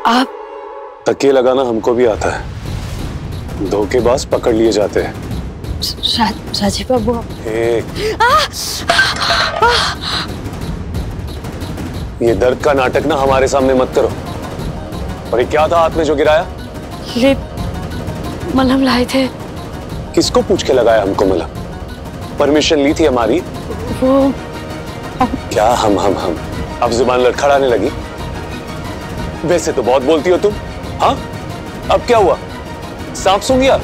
आप? तकिए लगाना हमको भी आता है, धोखेबाज पकड़ लिए जाते हैं। राजीव बाबू। ये दर्द का नाटक ना हमारे सामने मत करो। और ये क्या था हाथ में जो गिराया? ये मलहम लाए थे। किसको पूछ के लगाया हमको मलहम? परमिशन ली थी हमारी? वो क्या हम अब जुबान लड़खड़ाने लगी? वैसे तो बहुत बोलती हो तुम। हाँ, अब क्या हुआ? सांप सूंघ गया?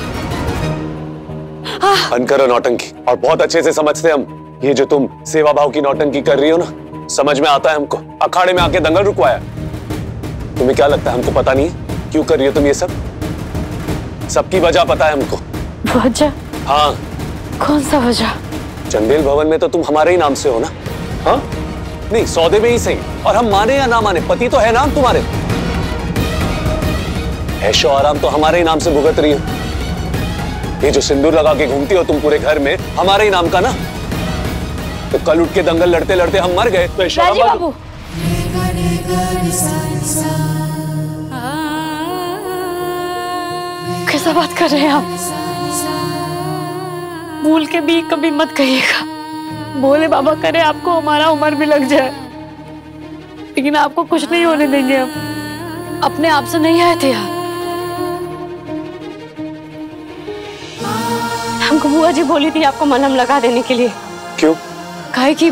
बंद करो नौटंकी। और बहुत अच्छे से समझते हम, ये जो तुम सेवा भाव की नौटंकी कर रही हो ना, समझ में आता है हमको। अखाड़े में आके दंगल रुकवाया। तुम्हें क्या लगता है हमको पता नहीं है क्यों कर रही हो तुम ये सब? सबकी वजह पता है हमको। वजह? हाँ। कौन सा वजह? चंदेल भवन में तो तुम हमारे ही नाम से हो ना? हाँ? नहीं, सौदे में ही सही। और हम माने या ना माने, पति तो है नाम तुम्हारे। ऐशो आराम तो हमारे ही नाम से भुगत रही हो। ये जो सिंदूर लगा के घूमती हो तुम पूरे घर में, हमारे ही नाम का ना। तो कल उठ के दंगल लड़ते लड़ते हम मर गए तो ऐशो राजीव बाबू। कैसा बात कर रहे हैं आप? भूल के भी कभी मत कहिएगा। भोले बाबा करे आपको हमारा उम्र भी लग जाए, लेकिन आपको कुछ नहीं होने देंगे हम। अपने आप से नहीं आए थे यहाँ। हमको बुआ जी बोली थी आपको मलहम लगा देने के लिए। क्यों? कहे कि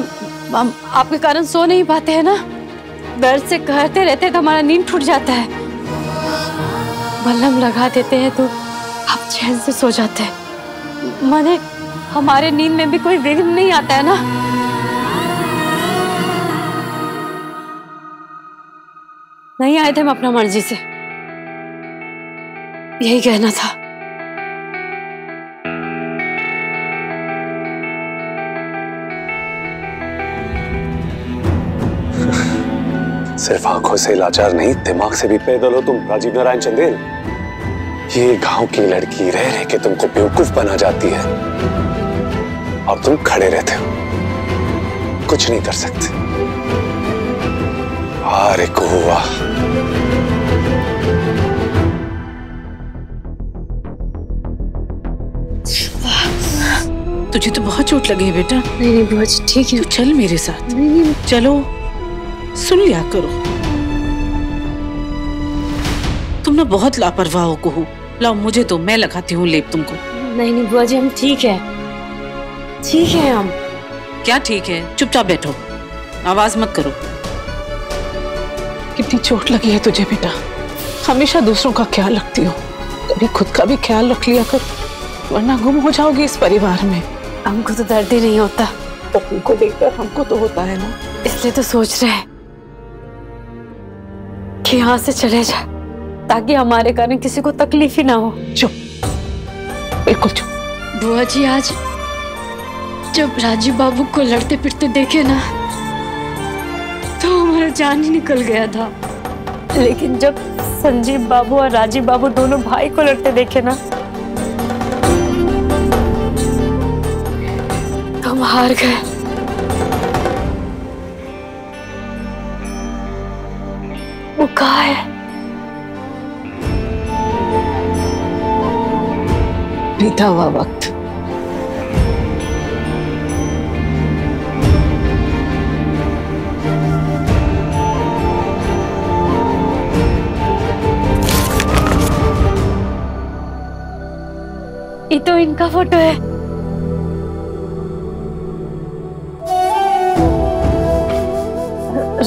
हम आपके कारण सो नहीं पाते हैं ना, दर्द से कहते रहते तो हमारा नींद टूट जाता है। मलहम लगा देते हैं तो आप चैन से सो जाते हैं। माने हमारे नींद में भी कोई विघ्न नहीं आता है ना। नहीं आए थे हम अपना मर्जी से, यही कहना था। सिर्फ आंखों से लाचार नहीं, दिमाग से भी पैदल हो तुम, राजीव नारायण चंदेल। ये गांव की लड़की रह रह के तुमको बेवकूफ बना जाती है और तुम खड़े रहते हो, कुछ नहीं कर सकते। अरे गोवा, तुझे तो बहुत चोट लगी है बेटा। नहीं बुआ जी ठीक है। तू चल मेरे साथ। नहीं। चलो, सुन लिया करो। तुम ना बहुत लापरवाह हो कुहू। लाओ मुझे तो, मैं लगाती हूँ लेप तुमको। नहीं बुआ जी हम ठीक है, ठीक है हम। क्या ठीक है? चुपचाप बैठो, आवाज मत करो। कितनी चोट लगी है तुझे बेटा। हमेशा दूसरों का ख्याल रखती हो, कभी खुद का भी ख्याल रख लिया कर, वरना गुम हो जाओगी इस परिवार में। हमको तो दर्द ही नहीं होता। तो उनको देखकर हमको तो होता है ना, इसलिए तो सोच रहे हैं कि यहाँ से चले जाए ताकि हमारे कारण किसी को तकलीफ ही ना हो। चुप, बिल्कुल चुप। बुआ जी आज जब राजीव बाबू को लड़ते पिटते देखे ना तो हमारा जान ही निकल गया था, लेकिन जब संजीव बाबू और राजीव बाबू दोनों भाई को लड़ते देखे ना तो हम हार गए। वो कहाँ है? बीता हुआ वक्त। ये तो इनका फोटो है।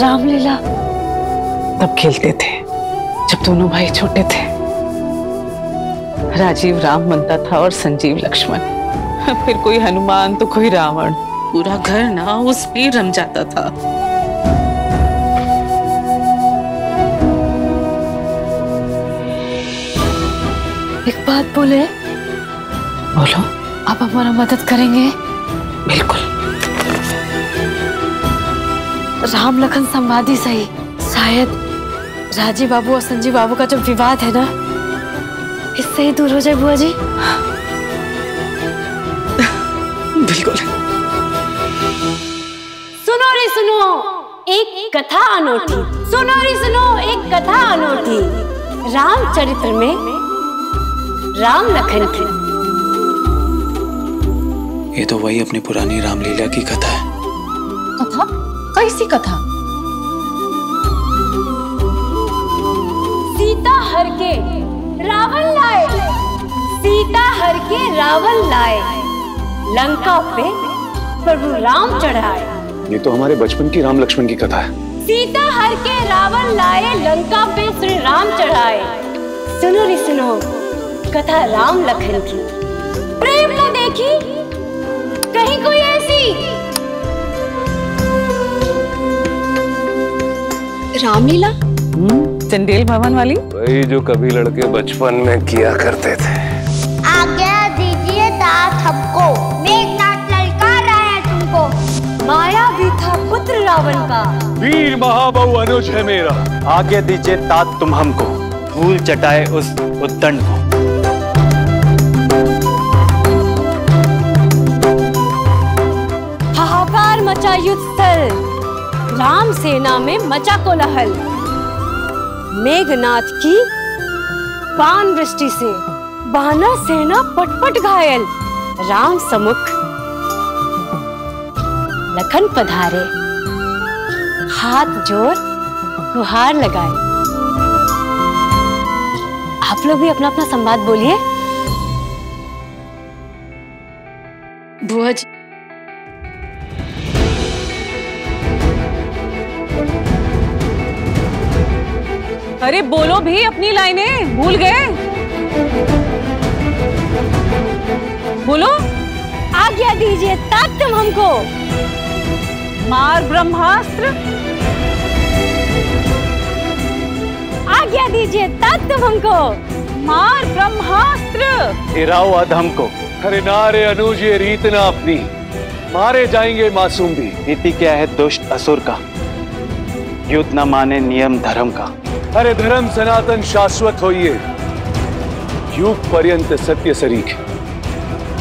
रामलीला तब खेलते थे जब दोनों भाई छोटे थे। राजीव राम बनता था और संजीव लक्ष्मण, फिर कोई हनुमान तो कोई रावण। पूरा घर ना उसमें रम जाता था। एक बात बोले? बोलो। आप हमारा मदद करेंगे? बिल्कुल। राम लखन संवादी सही, शायद राजीव बाबू और संजीव बाबू का जो विवाद है ना, इससे ही दूर हो जाए बुआ जी। बिल्कुल। सुनो रे सुनो, एक कथा अनोखी। सुनो रे सुनो, एक कथा अनूठी रामचरित्र में राम लखन की। ये तो वही अपनी पुरानी रामलीला की कथा है। कथा? कैसी कथा? सीता हर के रावण लाए, सीता हर के रावण लाए, लंका पे प्रभु राम चढ़ाए। ये तो हमारे बचपन की राम लक्ष्मण की कथा है। सीता हर के रावण लाए, लंका पे श्री राम चढ़ाए। सुनो रे सुनो कथा राम लखन की, प्रेम न देखी कहीं कोई ऐसी। रामलीला? चंदेल भवन वाली? वही जो कभी लड़के बचपन में किया करते थे। आज्ञा दीजिए तात हमको, मेघनाथ ललकार रहा है तुमको। माया भी था पुत्र रावण का, वीर महाबहु अनुज है मेरा। आज्ञा दीजिए तात तुम हमको, धूल चटाए उस उद्दंड को। हाहाकार मचा युद्ध स्थल, राम सेना में मचा कोलाहल। मेघनाथ की बाण वृष्टि से वानर सेना पटपट घायल। राम सम्मुख लखन पधारे, हाथ जोड़ गुहार लगाए। आप लोग भी अपना अपना संवाद बोलिए। बुआ जी, अरे बोलो भी अपनी लाइनें, भूल गए? बोलो। आज्ञा दीजिए तात तुम हमको, मार ब्रह्मास्त्र। आज्ञा दीजिए तात तुम हमको, मार ब्रह्मास्त्र। गिराओ अधम को। अरे नारे अनुज ये रीत ना अपनी, मारे जाएंगे मासूम भी। नीति क्या है दुष्ट असुर का, युद्ध न माने नियम धर्म का। अरे धर्म सनातन शाश्वत होइए, युग पर्यंत सत्य सरीख।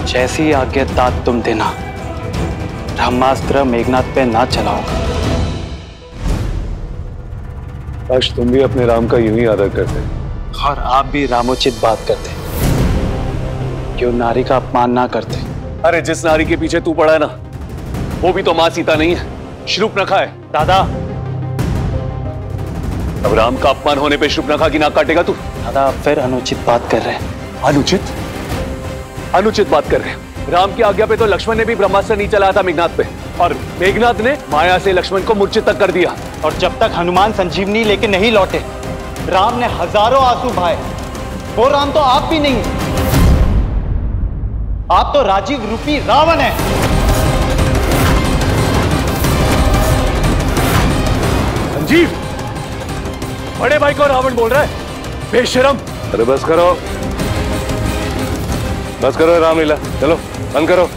जैसी आज्ञा तात तुम देना, ब्रह्मास्त्र मेघनाथ पे ना चलाओ। काश तुम भी अपने राम का यूं ही आदर करते और आप भी रामोचित बात करते, क्यों नारी का अपमान ना करते। अरे जिस नारी के पीछे तू पड़ा है ना, वो भी तो मां सीता नहीं है, शूर्पणखा है। दादा, अब राम का अपमान होने पे शूर्पणखा की नाक काटेगा तू? दादा आप फिर अनुचित बात कर रहे हैं। अनुचित? अनुचित बात कर रहे हैं। राम की आज्ञा पे तो लक्ष्मण ने भी ब्रह्मास्त्र नहीं चलाया था मेघनाथ पे, और मेघनाथ ने माया से लक्ष्मण को मूर्छित तक कर दिया। और जब तक हनुमान संजीवनी लेके नहीं लौटे, राम ने हजारों आंसू बहाए। वो राम तो आप भी नहीं, आप तो राजीव रूपी रावण है। संजीव, बड़े भाई को रावण बोल रहा है, बेशरम। अरे बस करो, बस करो रामलीला, चलो बंद करो।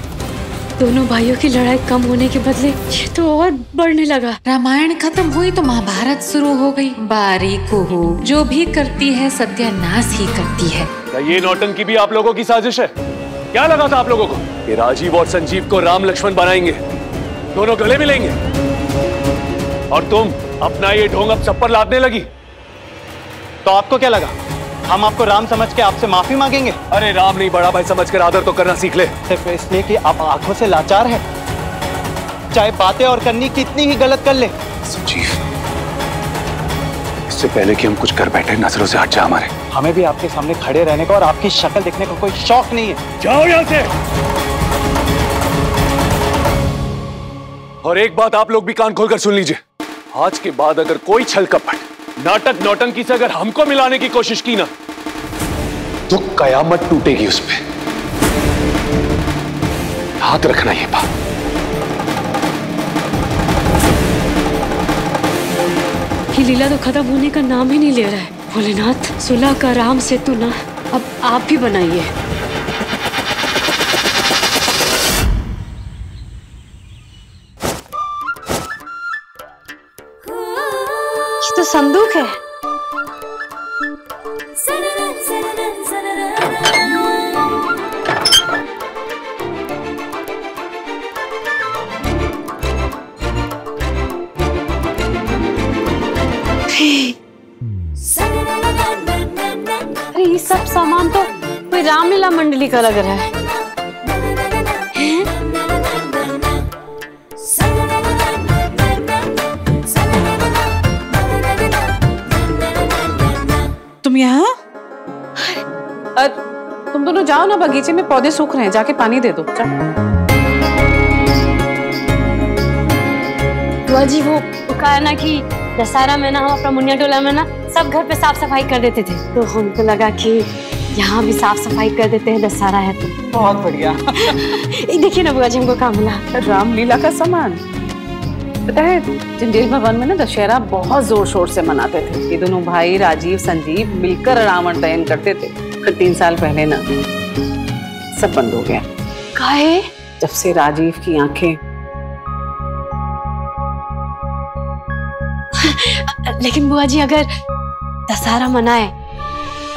दोनों भाइयों की लड़ाई कम होने के बदले ये तो और बढ़ने लगा। रामायण खत्म हुई तो महाभारत शुरू हो गई। बारीक हो जो भी करती है सत्यानाश ही करती है। क्या ये नौटंकी भी आप लोगों की साजिश है? क्या लगा था आप लोगों को कि राजीव और संजीव को राम लक्ष्मण बनाएंगे, दोनों गले मिलेंगे, और तुम अपना ये ढोंग अब सब पर लादने लगी? तो आपको क्या लगा हम आपको राम समझ के आपसे माफी मांगेंगे? अरे राम नहीं, बड़ा भाई समझकर आदर तो करना सीख ले। सिर्फ इसलिए कि आप आंखों से लाचार हैं, चाहे बातें और करनी कितनी ही गलत कर ले। संजीव, इससे पहले कि हम कुछ कर बैठे, नजरों से हट जा हमारे। हमें भी आपके सामने खड़े रहने का और आपकी शक्ल देखने का कोई शौक नहीं है। जाओ यहां से। और एक बात आप लोग भी कान खोलकर सुन लीजिए, आज के बाद अगर कोई छल कपट, नाटक नौटंकी से अगर हमको मिलाने की कोशिश की ना, तो कयामत टूटेगी उस पे। याद रखना ये बात। ये लीला तो खत्म होने का नाम ही नहीं ले रहा है। भोलेनाथ, सुलह का राम सेतु ना अब आप ही बनाइए। ये तो संदूक है। ये सब सामान तो कोई रामलीला मंडली का लग रहा है। तुम यहाँ? तुम दोनों जाओ ना, बगीचे में पौधे सूख रहे हैं, जाके पानी दे दो। बुआ जी वो कहा ना कि दशहरा में ना हम अपना मुनिया टोला में ना सब घर पे साफ सफाई कर देते थे, तो हमको लगा कि यहाँ भी साफ सफाई कर देते हैं, दशहरा है तो। बहुत बढ़िया। देखिए ना बुआ जी हमको काम मिला रामलीला का सामान। पता है चंदेल भवन में ना दशहरा बहुत जोर शोर से मनाते थे। ये दोनों भाई राजीव संजीव मिलकर रावण दहन करते थे। फिर 3 साल पहले ना सब बंद हो गया। काहे? जब से राजीव की आंखें। लेकिन बुआ जी अगर दशहरा मनाए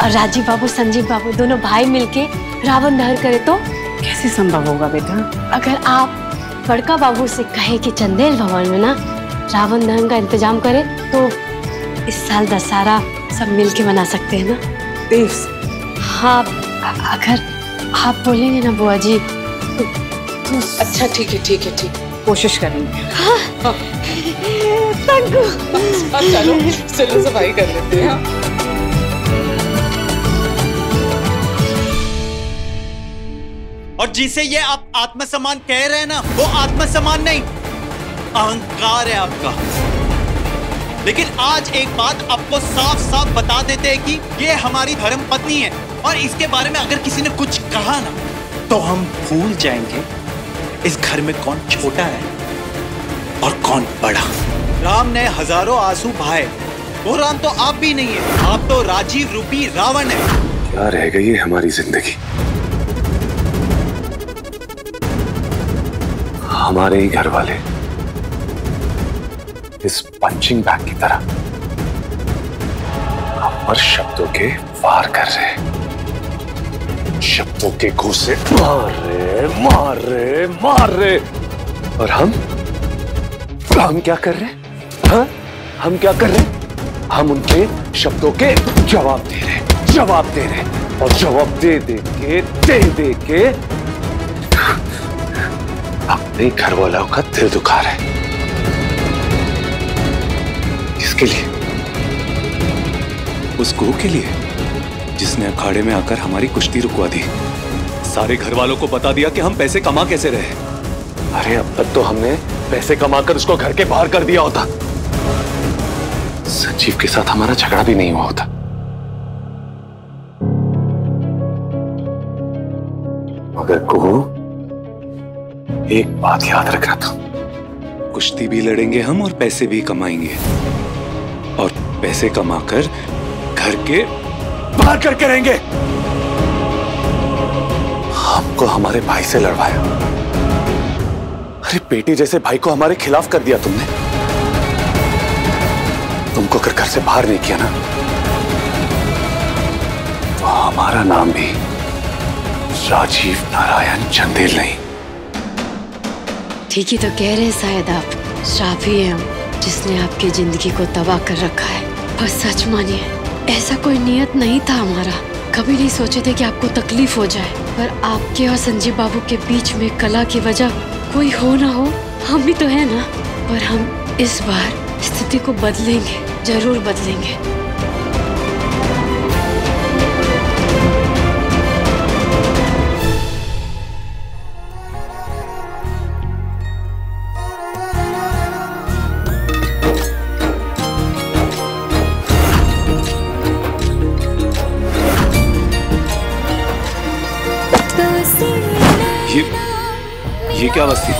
और राजीव बाबू संजीव बाबू दोनों भाई मिलके रावण दहन करे तो कैसे संभव होगा बेटा? अगर आप बड़का बाबू से कहे कि चंदेल भवन में ना रावण दहन का इंतजाम करे तो इस साल दशहरा सब मिलके मना सकते हैं ना। देव। हाँ अगर आप बोलेंगे ना बुआ जी तो अच्छा ठीक है ठीक है ठीक, कोशिश करेंगे। हाँ। चलो चलो सफाई कर लेते हैं। और जिसे ये आप आत्मसम्मान कह रहे हैं ना, वो आत्मसम्मान नहीं, अहंकार है आपका। लेकिन आज एक बात आपको साफ साफ बता देते हैं कि ये हमारी धर्म पत्नी है, और इसके बारे में अगर किसी ने कुछ कहा ना तो हम भूल जाएंगे इस घर में कौन छोटा है और कौन बड़ा। राम ने हजारों आंसू बहाए, वो राम तो आप भी नहीं है, आप तो राजीव रूपी रावण है। क्या रह गई है हमारी जिंदगी? हमारे ही घर वाले इस पंचिंग बैग की तरह हम पर शब्दों के वार कर रहे हैं, शब्दों के घूंसे मार रहे और हम क्या कर रहे हैं? हाँ? हम क्या कर रहे हैं? हम उनके शब्दों के जवाब दे रहे हैं और जवाब दे के अपने घर वालों का दिल दुखा रहे हैं। किसके लिए? उस गुरु के लिए जिसने अखाड़े में आकर हमारी कुश्ती रुकवा दी, सारे घर वालों को बता दिया कि हम पैसे कमा कैसे रहे। अरे अब तक तो हमने पैसे कमाकर उसको घर के बाहर कर दिया होता, संजीव के साथ हमारा झगड़ा भी नहीं हुआ होता। मगर कुहू, एक बात याद रखना था, कुश्ती भी लड़ेंगे हम और पैसे भी कमाएंगे, और पैसे कमाकर घर के बाहर करके रहेंगे। हमको हमारे भाई से लड़वाया, अरे बेटी जैसे भाई को हमारे खिलाफ कर दिया तुमने। तुमको अगर घर से बाहर नहीं किया ना तो हमारा नाम भी राजीव नारायण चंदेल नहीं। ठीक ही तो कह रहे हैं, शायद आप श्राप ही हैं हम जिसने आपकी जिंदगी को तबाह कर रखा है। बस सच मानिए, ऐसा कोई नियत नहीं था हमारा, कभी नहीं सोचे थे कि आपको तकलीफ हो जाए, पर आपके और संजीव बाबू के बीच में कला की वजह कोई हो ना हो, हम भी तो है ना। और हम इस बार स्थिति को बदलेंगे, जरूर बदलेंगे। ये क्या बस्ती?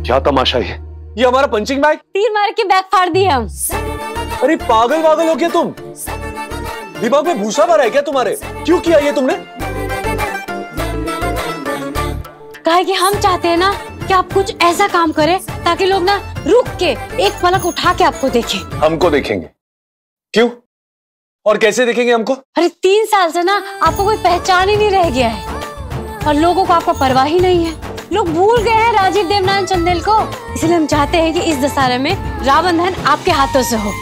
क्या तमाशा है? ये हमारा पंचिंग बैग? तीर मार के बैग फाड़ दिए हम। अरे पागल हो क्या तुम? दिमाग में भूसा भरा है क्या तुम्हारे? क्यों किया ये तुमने? कहा कि हम चाहते हैं ना कि आप कुछ ऐसा काम करें ताकि लोग ना रुक के एक पलक उठा के आपको देखें। हमको देखेंगे? क्यों? और कैसे देखेंगे हमको? अरे 3 साल से ना आपको कोई पहचान ही नहीं रह गया है और लोगों को आपका परवाह ही नहीं है। लोग भूल गए हैं राजीव देवनारायण चंदेल को। इसलिए हम चाहते हैं कि इस दशहरे में रावण दहन आपके हाथों से हो।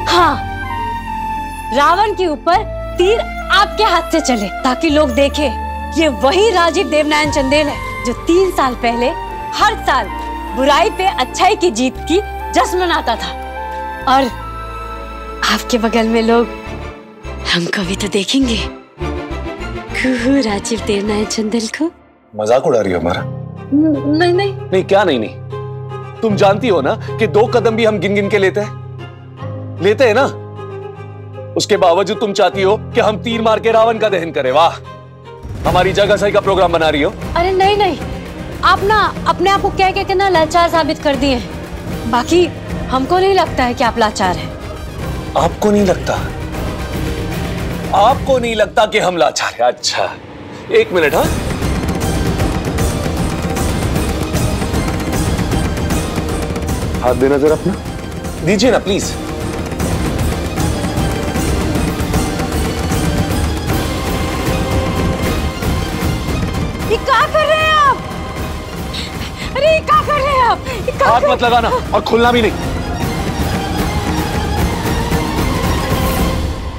हाँ, रावण के ऊपर तीर आपके हाथ से चले ताकि लोग देखें ये वही राजीव देवनारायण चंदेल है जो 3 साल पहले हर साल बुराई पे अच्छाई की जीत की जश्न मनाता था। और आपके बगल में लोग हमको भी तो देखेंगे, राजीव देवनारायण चंदेल को। मजाक उड़ा रही हो हमारा? नहीं नहीं नहीं, क्या नहीं नहीं? तुम जानती हो ना कि 2 कदम भी हम गिन गिन के लेते हैं ना। उसके बावजूद तुम चाहती हो कि हम तीर मार के रावण का दहन करें। वाह, हमारी जगह सही का प्रोग्राम बना रही हो। अरे नहीं नहीं, आप ना अपने आप को कह के ना लाचार साबित कर दिए हैं। बाकी हमको नहीं लगता है कि आप लाचार हैं। आपको नहीं लगता? आपको नहीं लगता कि हम लाचार हैं? अच्छा, 1 मिनट। हाँ, हाथ देना जरा अपना, दीजिए ना प्लीज। ये क्या कर रहे हैं आप? अरे ये क्या कर रहे हैं आप? हाथ मत लगाना और खुलना भी नहीं।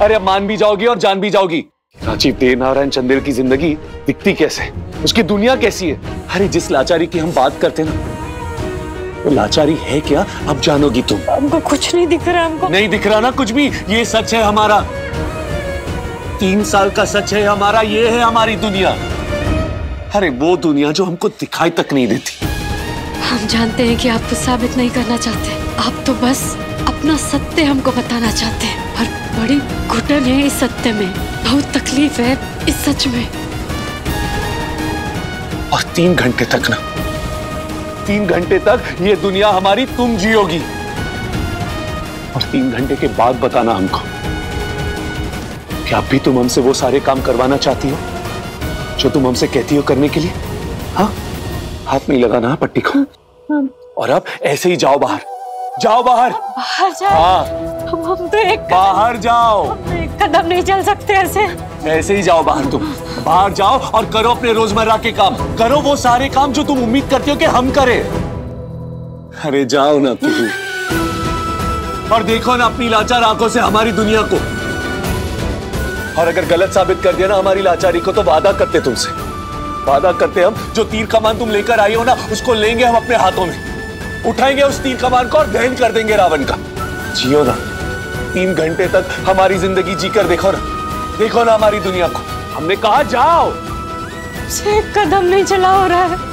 अरे अब मान भी जाओगी और जान भी जाओगी। राजीव देवनारायण चंदेल की जिंदगी दिखती कैसे, उसकी दुनिया कैसी है। अरे जिस लाचारी की हम बात करते ना, वो लाचारी है क्या अब जानोगी तुम। हमको कुछ नहीं दिख रहा। हमको नहीं दिख रहा ना कुछ भी। ये सच है हमारा, 3 साल का सच है हमारा। ये है हमारी दुनिया। अरे वो दुनिया जो हमको दिखाई तक नहीं देती। हम जानते हैं कि आप कुछ साबित नहीं करना चाहते। आप तो बस अपना सत्य हमको बताना चाहते हैं। और बड़ी घुटन है इस सत्य में, बहुत तकलीफ है इस सच में। और 3 घंटे तक ना, 3 घंटे तक ये दुनिया हमारी तुम जियोगी। और 3 घंटे के बाद बताना हमको कि अब भी तुम हमसे वो सारे काम करवाना चाहती हो जो तुम हमसे कहती हो करने के लिए। हाँ, हाथ नहीं लगाना पट्टी को। और अब ऐसे ही जाओ बाहर, जाओ बाहर। बाहर जाओ? हाँ, हम तो बाहर जाओ। एक कदम नहीं चल सकते ऐसे। ऐसे ही जाओ बाहर। तुम बाहर जाओ और करो अपने रोजमर्रा के काम। करो वो सारे काम जो तुम उम्मीद करते हो कि हम करें। अरे जाओ ना तुम, और देखो ना अपनी लाचार आंखों से हमारी दुनिया को। और अगर गलत साबित कर दिया ना हमारी लाचारी को, तो वादा करते तुमसे, वादा करते हम जो तीर कमान तुम लेकर आई हो ना, उसको लेंगे हम अपने हाथों में, उठाएंगे उस तीर कमान को और दहन कर देंगे रावण का। जियो ना 3 घंटे तक हमारी जिंदगी जीकर देखो ना, देखो ना हमारी दुनिया को। हमने कहा जाओ। एक कदम नहीं चला हो रहा है।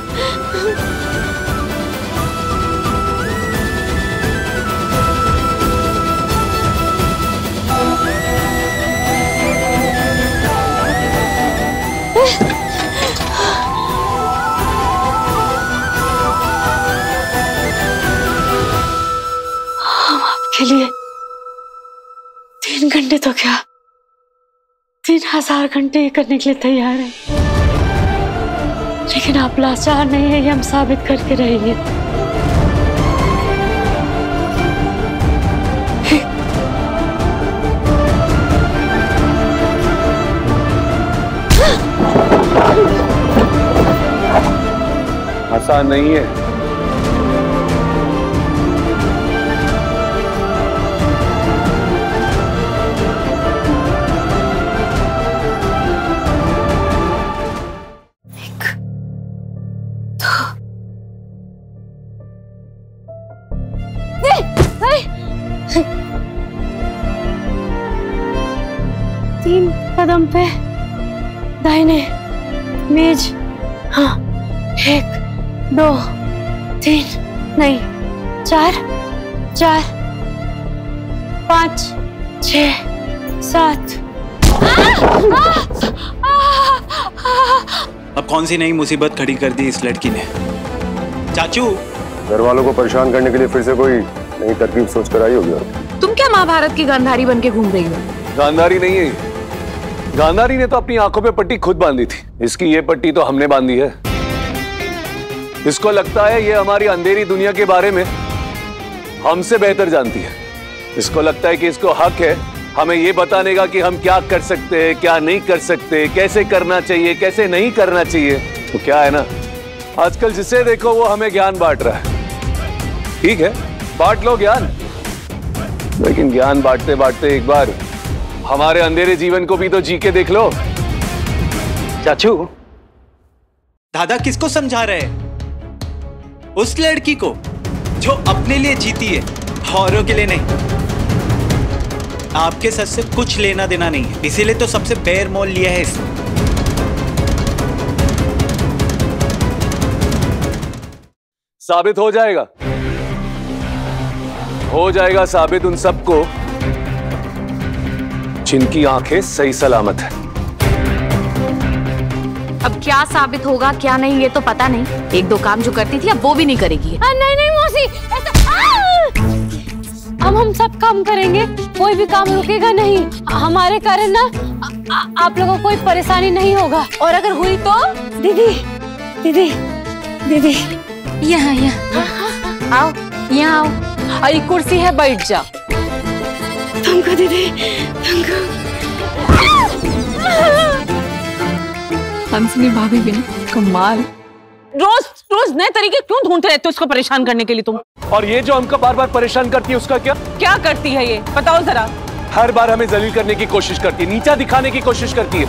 हम आपके लिए 3 घंटे तो क्या, 3000 घंटे करने के लिए तैयार हैं। लेकिन आप लाचार नहीं है, ये हम साबित करके रहेंगे। आसान नहीं है। तीन कदम पे दाहिने, मेज। हाँ, 1 2 3 नहीं 4 4 5 6 7। अब कौन सी नई मुसीबत खड़ी कर दी इस लड़की ने? चाचू, घर वालों को परेशान करने के लिए फिर से कोई नई तरकीब सोच कर आई होगी। तुम क्या महाभारत की गांधारी बन के घूम रही हो? गांधारी नहीं है, गांधारी ने तो अपनी आंखों पे पट्टी खुद बांधी थी। इसकी ये पट्टी तो हमने बांधी है। इसको लगता है ये हमारी अंधेरी दुनिया के बारे में हमसे बेहतर जानती है। इसको लगता है कि इसको हक है हमें ये बताने का कि हम क्या कर सकते हैं, क्या नहीं कर सकते, कैसे करना चाहिए, कैसे नहीं करना चाहिए। तो क्या है ना, आजकल जिसे देखो वो हमें ज्ञान बांट रहा है। ठीक है, बांट लो ज्ञान, लेकिन ज्ञान बांटते बांटते एक बार हमारे अंधेरे जीवन को भी तो जी के देख लो। चाचू, दादा किसको समझा रहे हैं? उस लड़की को जो अपने लिए जीती है, औरों के लिए नहीं। आपके सच से कुछ लेना देना नहीं है, इसीलिए तो सबसे बेर मोल लिया है इसने। साबित हो जाएगा साबित उन सबको जिनकी आंखें सही सलामत है। अब क्या साबित होगा क्या नहीं ये तो पता नहीं। एक दो काम जो करती थी अब वो भी नहीं करेगी। नहीं नहीं मौसी, अब हम सब काम करेंगे, कोई भी काम रुकेगा नहीं। हमारे कारण ना आप लोगों को कोई परेशानी नहीं होगा, और अगर हुई तो दीदी दीदी दीदी यहाँ आओ, यहाँ आओ। आई कुर्सी है, बैठ जा। तुमको दीदी, तुमको हंसनी भाभी भी कमाल। रोज रोज नए तरीके क्यों ढूंढते रहते हो उसको परेशान करने के लिए तुम? और ये जो हमको बार बार परेशान करती है उसका क्या? क्या करती है ये बताओ जरा। हर बार हमें जलील करने की कोशिश करती है, नीचा दिखाने की कोशिश करती है।